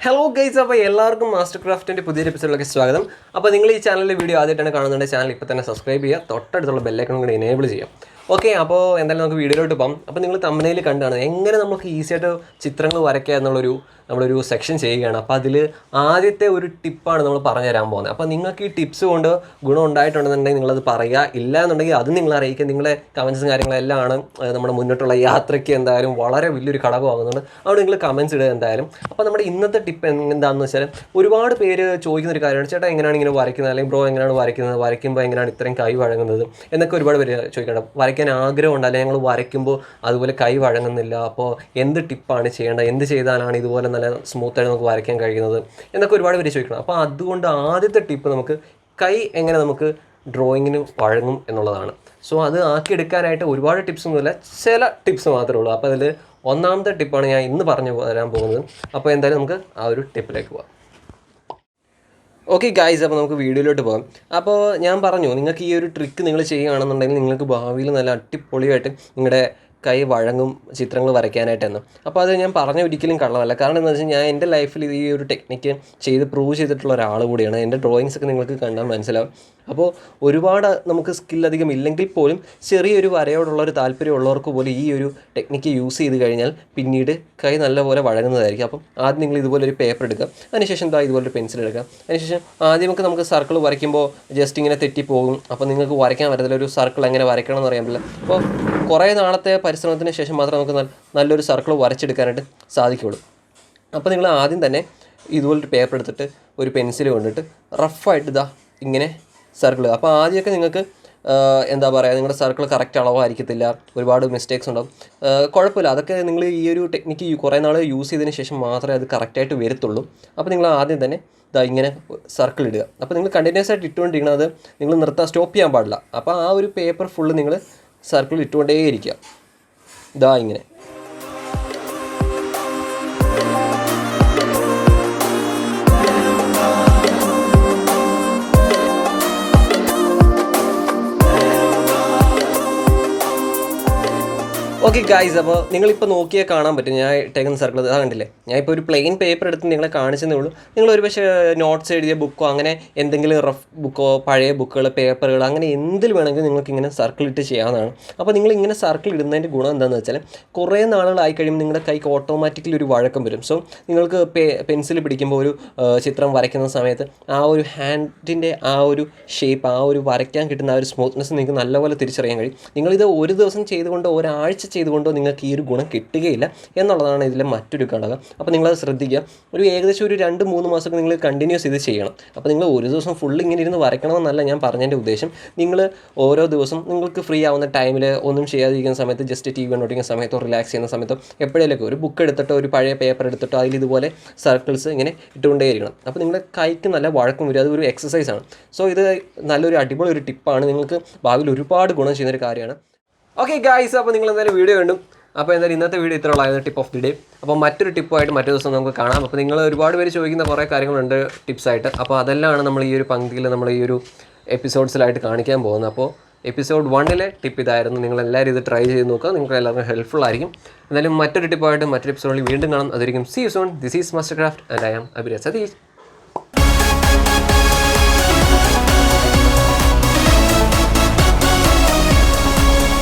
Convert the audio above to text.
Hello guys, അപ്പോൾ എല്ലാവർക്കും master ക്രാഫ്റ്റിൻ്റെ പുതിയൊരു എപ്പിസോഡിലേക്ക് സ്വാഗതം. അപ്പോൾ നിങ്ങൾ ഈ ചാനലിലെ വീഡിയോ ആദ്യമായിട്ടാണ് കാണുന്നുണ്ടെങ്കിൽ ചാനൽ ഇപ്പോൾ തന്നെ സബ്സ്ക്രൈബ് ചെയ്യുക, തൊട്ടടുത്തുള്ള ബെല്ലൈക്കൺ കൂടി എനേബിൾ ചെയ്യാം. ഓക്കെ, അപ്പോൾ എന്തായാലും നമുക്ക് വീഡിയോയിലോട്ട് പോകാം. അപ്പോൾ നിങ്ങൾ തമ്പനയിൽ കണ്ടാണ് എങ്ങനെ നമുക്ക് ഈസിയായിട്ട് ചിത്രങ്ങൾ വരയ്ക്കുക നമ്മളൊരു സെക്ഷൻ ചെയ്യുകയാണ്. അപ്പോൾ അതിൽ ആദ്യത്തെ ഒരു ടിപ്പാണ് നമ്മൾ പറഞ്ഞു തരാൻ പോകുന്നത്. അപ്പോൾ നിങ്ങൾക്ക് ഈ ടിപ്സ് കൊണ്ട് ഗുണം ഉണ്ടായിട്ടുണ്ടെന്നുണ്ടെങ്കിൽ നിങ്ങളത് പറയുക, ഇല്ല എന്നുണ്ടെങ്കിൽ അത് നിങ്ങൾ അറിയിക്കുക. നിങ്ങളുടെ കമൻസും കാര്യങ്ങളെല്ലാം ആണ് നമ്മുടെ മുന്നോട്ടുള്ള യാത്രയ്ക്ക് എന്തായാലും വളരെ വലിയൊരു ഘടകമാകുന്നുണ്ട്. അവിടെ നിങ്ങൾ കമൻസ് ഇടുക എന്തായാലും. അപ്പോൾ നമ്മുടെ ഇന്നത്തെ ടിപ്പ് എന്താണെന്ന് വെച്ചാൽ, ഒരുപാട് പേര് ചോദിക്കുന്ന ഒരു കാര്യമാണ്, ചേട്ടാ എങ്ങനെയാണ് ഇങ്ങനെ വരയ്ക്കുന്നത്, അല്ലെങ്കിൽ ബ്രോ എങ്ങനെയാണ് വരയ്ക്കുന്നത്, വരയ്ക്കുമ്പോൾ എങ്ങനെയാണ് ഇത്രയും കൈ വഴങ്ങുന്നത് എന്നൊക്കെ ഒരുപാട് പേര് ചോദിക്കണം. വരയ്ക്കാൻ ആഗ്രഹമുണ്ട്, അല്ലെങ്കിൽ ഞങ്ങൾ വരയ്ക്കുമ്പോൾ അതുപോലെ കൈ വഴങ്ങുന്നില്ല, അപ്പോൾ എന്ത് ടിപ്പാണ് ചെയ്യേണ്ടത്, എന്ത് ചെയ്താലാണ് ഇതുപോലെ നല്ല സ്മൂത്തായിട്ട് നമുക്ക് വരയ്ക്കാൻ കഴിയുന്നത് എന്നൊക്കെ ഒരുപാട് പേര് ചോദിക്കണം. അപ്പോൾ അതുകൊണ്ട് ആദ്യത്തെ ടിപ്പ് നമുക്ക് കൈ എങ്ങനെ നമുക്ക് ഡ്രോയിങ്ങിന് വഴങ്ങും എന്നുള്ളതാണ്. സോ അത് ആക്കിയെടുക്കാനായിട്ട് ഒരുപാട് ടിപ്സ് ഒന്നുമില്ല, ചില ടിപ്സ് മാത്രമേ ഉള്ളൂ. അപ്പോൾ അതിൽ ഒന്നാമത്തെ ടിപ്പാണ് ഞാൻ ഇന്ന് പറഞ്ഞു തരാൻ പോകുന്നത്. അപ്പോൾ എന്തായാലും നമുക്ക് ആ ഒരു ടിപ്പിലേക്ക് പോകാം. ഓക്കെ ഗൈസ്, അപ്പോൾ നമുക്ക് വീഡിയോയിലോട്ട് പോകാം. അപ്പോൾ ഞാൻ പറഞ്ഞു, നിങ്ങൾക്ക് ഈ ഒരു ട്രിക്ക് നിങ്ങൾ ചെയ്യുകയാണെന്നുണ്ടെങ്കിൽ നിങ്ങൾക്ക് ഭാവിയിൽ നല്ല അടിപൊളിയായിട്ട് നിങ്ങളുടെ കൈ വഴങ്ങും ചിത്രങ്ങൾ വരയ്ക്കാനായിട്ടെന്ന്. അപ്പോൾ അത് ഞാൻ പറഞ്ഞ ഒരിക്കലും കള്ളമല്ല. കാരണം എന്താണെന്ന് വെച്ചാൽ ഞാൻ എൻ്റെ ലൈഫിൽ ഈ ഒരു ടെക്നിക്ക് ചെയ്ത് പ്രൂവ് ചെയ്തിട്ടുള്ള ഒരാൾ കൂടിയാണ്. എൻ്റെ ഡ്രോയിങ്സ് ഒക്കെ നിങ്ങൾക്ക് കണ്ടാൽ മനസ്സിലാവും. അപ്പോൾ ഒരുപാട് നമുക്ക് സ്കിൽ അധികം ഇല്ലെങ്കിൽ പോലും ചെറിയൊരു വരയോടുള്ളൊരു താല്പര്യമുള്ളവർക്ക് പോലും ഈ ഒരു ടെക്നിക്ക് യൂസ് ചെയ്ത് കഴിഞ്ഞാൽ പിന്നീട് കൈ നല്ലപോലെ വഴങ്ങുന്നതായിരിക്കും. അപ്പം ആദ്യം നിങ്ങൾ ഇതുപോലൊരു പേപ്പർ എടുക്കുക, അതിനുശേഷം ഇതുപോലൊരു പെൻസിൽ എടുക്കുക. അതിനുശേഷം ആദ്യമൊക്കെ നമുക്ക് സർക്കിൾ വരയ്ക്കുമ്പോൾ ജസ്റ്റ് ഇങ്ങനെ തെറ്റിപ്പോകും. അപ്പോൾ നിങ്ങൾക്ക് വരയ്ക്കാൻ പറ്റത്തില്ല, ഒരു സർക്കിൾ എങ്ങനെ വരയ്ക്കണം എന്ന് അറിയാൻ പറ്റില്ല. അപ്പോൾ കുറേ നാളത്തെ പരിശ്രമത്തിന് ശേഷം മാത്രമേ നമുക്ക് നല്ലൊരു സർക്കിൾ വരച്ചെടുക്കാനായിട്ട് സാധിക്കുകയുള്ളൂ. അപ്പോൾ നിങ്ങൾ ആദ്യം തന്നെ ഇതുപോലൊരു പേപ്പർ എടുത്തിട്ട് ഒരു പെൻസിൽ കൊണ്ടിട്ട് റഫായിട്ട് ഇങ്ങനെ സർക്കിൾ. അപ്പോൾ ആദ്യമൊക്കെ നിങ്ങൾക്ക് എന്താ പറയുക, നിങ്ങളുടെ സർക്കിൾ കറക്റ്റ് അളവായിരിക്കത്തില്ല, ഒരുപാട് മിസ്റ്റേക്സ് ഉണ്ടാകും. കുഴപ്പമില്ല, അതൊക്കെ നിങ്ങൾ ഈ ഒരു ടെക്നിക്ക് കുറേ നാൾ യൂസ് ചെയ്തതിന് ശേഷം മാത്രമേ അത് കറക്റ്റായിട്ട് വരത്തുള്ളൂ. അപ്പോൾ നിങ്ങൾ ആദ്യം തന്നെ ഇങ്ങനെ സർക്കിൾ ഇടുക. അപ്പോൾ നിങ്ങൾ കണ്ടിന്യൂസ് ആയിട്ട് ഇട്ടുകൊണ്ടിരിക്കണം, അത് നിങ്ങൾ സ്റ്റോപ്പ് ചെയ്യാൻ പാടില്ല. അപ്പോൾ ആ ഒരു പേപ്പർ ഫുള്ള് നിങ്ങൾ സർക്കിൾ ഇട്ടുകൊണ്ടേയിരിക്കുക. ഇങ്ങനെ. ഓക്കെ ഗൈസ്, അപ്പോൾ നിങ്ങളിപ്പോൾ നോക്കിയാൽ കാണാൻ പറ്റും ഞാൻ ഇട്ടേക്കുന്ന സർക്കിൾ കണ്ടില്ലേ. ഞാൻ ഇപ്പോൾ ഒരു പ്ലെയിൻ പേപ്പർ എടുത്ത് നിങ്ങളെ കാണിച്ചതേ ഉള്ളൂ. നിങ്ങൾ ഒരു പക്ഷേ നോട്ട്സ് എഴുതിയ ബുക്കോ അങ്ങനെ എന്തെങ്കിലും റഫ് ബുക്കോ പഴയ ബുക്കുകൾ പേപ്പറുകൾ അങ്ങനെ എന്തിൽ വേണമെങ്കിലും നിങ്ങൾക്ക് ഇങ്ങനെ സർക്കിൾ ഇട്ട് ചെയ്യാവുന്നതാണ്. അപ്പോൾ നിങ്ങളിങ്ങനെ സർക്കിൾ ഇടുന്നതിൻ്റെ ഗുണം എന്താണെന്ന് വെച്ചാൽ, കുറേ നാളുകളായി കഴിയുമ്പോൾ നിങ്ങളുടെ കൈക്ക് ഓട്ടോമാറ്റിക്കലി ഒരു വഴക്കം വരും. സോ നിങ്ങൾക്ക് പെൻസിൽ പിടിക്കുമ്പോൾ ഒരു ചിത്രം വരയ്ക്കുന്ന സമയത്ത് ആ ഒരു ഹാൻഡിൻ്റെ ആ ഒരു ഷേപ്പ്, ആ ഒരു വരയ്ക്കാൻ കിട്ടുന്ന ആ ഒരു സ്മൂത്ത്നെസ് നിങ്ങൾക്ക് നല്ലപോലെ തിരിച്ചറിയാൻ കഴിയും. നിങ്ങളിത് ഒരു ദിവസം ചെയ്തുകൊണ്ട് ഒരാഴ്ച ചെയ്തുകൊണ്ടോ നിങ്ങൾക്ക് ഈ ഒരു ഗുണം കിട്ടുകയില്ല എന്നുള്ളതാണ് ഇതിലെ മറ്റൊരു ഘടകം. അപ്പോൾ നിങ്ങളത് ശ്രദ്ധിക്കുക. ഏകദേശം ഒരു 2-3 മാസമൊക്കെ നിങ്ങൾ കണ്ടിന്യൂസ് ഇത് ചെയ്യണം. അപ്പോൾ നിങ്ങൾ ഒരു ദിവസം ഫുള്ള് ഇങ്ങനെ ഇരുന്ന് വരയ്ക്കണമെന്നല്ല ഞാൻ പറഞ്ഞതിൻ്റെ ഉദ്ദേശം. നിങ്ങൾ ഓരോ ദിവസം നിങ്ങൾക്ക് ഫ്രീ ആവുന്ന ടൈമിൽ ഒന്നും ചെയ്യാതിരിക്കുന്ന സമയത്ത്, ജസ്റ്റ് TV കണ്ടോണ്ടിരിക്കുന്ന സമയത്തോ റിലാക്സ് ചെയ്യുന്ന സമയത്തോ എപ്പോഴേലൊക്കെ ഒരു ബുക്ക് എടുത്തിട്ടോ ഒരു പഴയ പേപ്പർ എടുത്തിട്ടോ അതിൽ ഇതുപോലെ സർക്കിൾസ് ഇങ്ങനെ ഇട്ടുകൊണ്ടേയിരിക്കണം. അപ്പോൾ നിങ്ങളുടെ കൈക്ക് നല്ല വഴക്കം വരും, അതൊരു എക്സസൈസാണ്. സോ ഇത് നല്ലൊരു അടിപൊളി ഒരു ടിപ്പാണ്, നിങ്ങൾക്ക് ഭാവിയിൽ ഒരുപാട് ഗുണം ചെയ്യുന്നൊരു കാര്യമാണ്. ഓക്കെ ഗൈസ്, അപ്പോൾ നിങ്ങൾ എന്തായാലും വീഡിയോ കണ്ടു. അപ്പോൾ എന്തായാലും ഇന്നത്തെ വീഡിയോ ഇത്ര ഉള്ളായിരുന്നു, ടിപ്പ് ഓഫ് ദി ഡേ. അപ്പോൾ മറ്റൊരു ടിപ്പായിട്ട് മറ്റൊരു ദിവസം നമുക്ക് കാണാം. അപ്പോൾ നിങ്ങൾ ഒരുപാട് പേര് ചോദിക്കുന്ന കുറേ കാര്യങ്ങളുണ്ട് ടിപ്സായിട്ട്. അപ്പോൾ അതെല്ലാമാണ് നമ്മൾ ഈ ഒരു പങ്ക്തിയിൽ നമ്മൾ ഈ ഒരു എപ്പിസോഡ്സിലായിട്ട് കാണിക്കാൻ പോകുന്നത്. അപ്പോൾ എപ്പിസോഡ് 1 ടിപ്പ് ഇതായിരുന്നു. നിങ്ങളെല്ലാവരും ഇത് ട്രൈ ചെയ്ത് നോക്കുക, നിങ്ങൾക്ക് എല്ലാവർക്കും ഹെൽപ്ഫുൾ ആയിരിക്കും. എന്തായാലും മറ്റൊരു ടിപ്പായിട്ട് മറ്റൊരു എപ്പിസോഡിൽ വീണ്ടും കാണാം. അതായിരിക്കും see you soon. This is master craft and I am Abhiraj Satheesh.